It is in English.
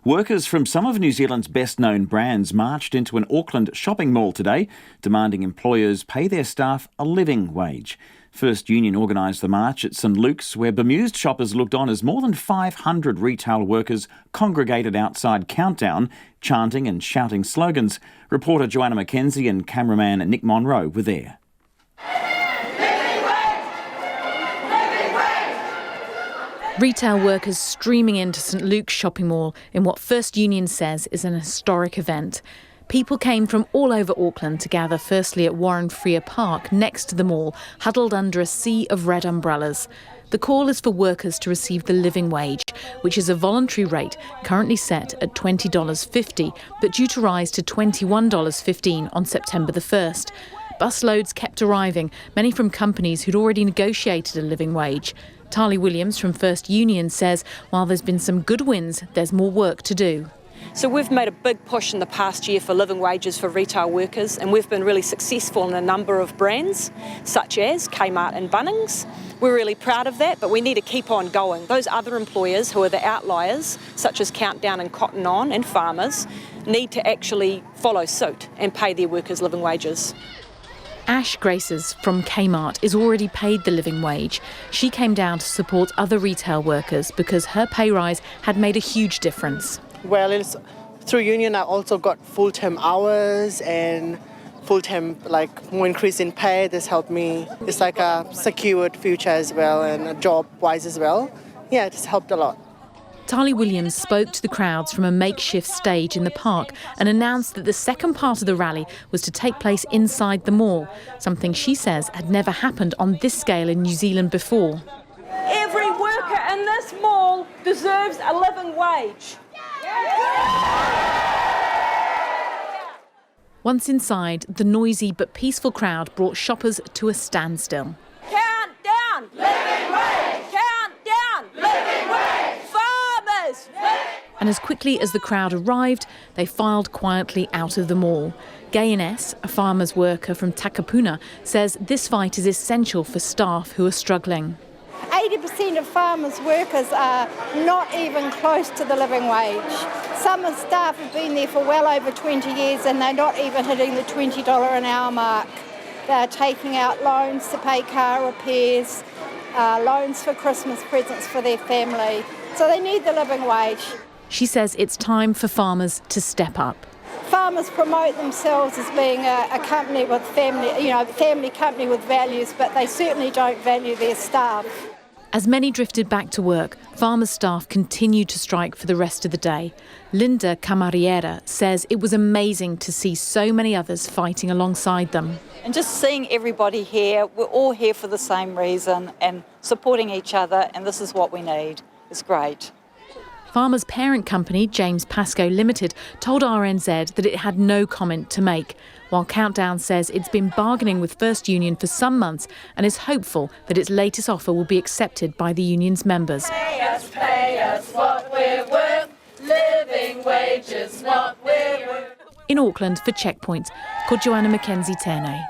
Workers from some of New Zealand's best-known brands marched into an Auckland shopping mall today, demanding employers pay their staff a living wage. First Union organised the march at St Luke's, where bemused shoppers looked on as more than 500 retail workers congregated outside Countdown, chanting and shouting slogans. Reporter Joanna MacKenzie and cameraman Nick Monro were there. Retail workers streaming into St Luke's shopping mall in what First Union says is an historic event. People came from all over Auckland to gather firstly at Warren Freer Park next to the mall, huddled under a sea of red umbrellas. The call is for workers to receive the living wage, which is a voluntary rate currently set at $20.50, but due to rise to $21.15 on September the 1st. Busloads kept arriving, many from companies who'd already negotiated a living wage. Tali Williams from First Union says while there's been some good wins, there's more work to do. So we've made a big push in the past year for living wages for retail workers, and we've been really successful in a number of brands, such as Kmart and Bunnings. We're really proud of that, but we need to keep on going. Those other employers who are the outliers, such as Countdown and Cotton On and farmers, need to actually follow suit and pay their workers living wages. Ash Graces from Kmart is already paid the living wage. She came down to support other retail workers because her pay rise had made a huge difference. Well, it's through union I also got full-time hours and full-time more increase in pay. This helped me. It's like a secured future as well and a job-wise as well. Yeah, it's helped a lot. Tali Williams spoke to the crowds from a makeshift stage in the park and announced that the second part of the rally was to take place inside the mall, something she says had never happened on this scale in New Zealand before. Every worker in this mall deserves a living wage. Once inside, the noisy but peaceful crowd brought shoppers to a standstill. Countdown! Living wage! Countdown! Living wage! Farmers! And as quickly as the crowd arrived, they filed quietly out of the mall. Gay Ines, a farmer's worker from Takapuna, says this fight is essential for staff who are struggling. 80% of farmers' workers are not even close to the living wage. Some of the staff have been there for well over 20 years and they're not even hitting the $20 an hour mark. They're taking out loans to pay car repairs, loans for Christmas presents for their family. So they need the living wage. She says it's time for farmers to step up. Farmers promote themselves as being a company with family company with values, but they certainly don't value their staff. As many drifted back to work, farmers' staff continued to strike for the rest of the day. Linda Camariera says it was amazing to see so many others fighting alongside them. And just seeing everybody here, we're all here for the same reason and supporting each other, and this is what we need. It's great. Farmers' parent company, James Pascoe Limited, told RNZ that it had no comment to make, while Countdown says it's been bargaining with First Union for some months and is hopeful that its latest offer will be accepted by the union's members. Pay us what we're worth, living wages what we're worth. In Auckland for Checkpoint, called Joanna MacKenzie Tēnei.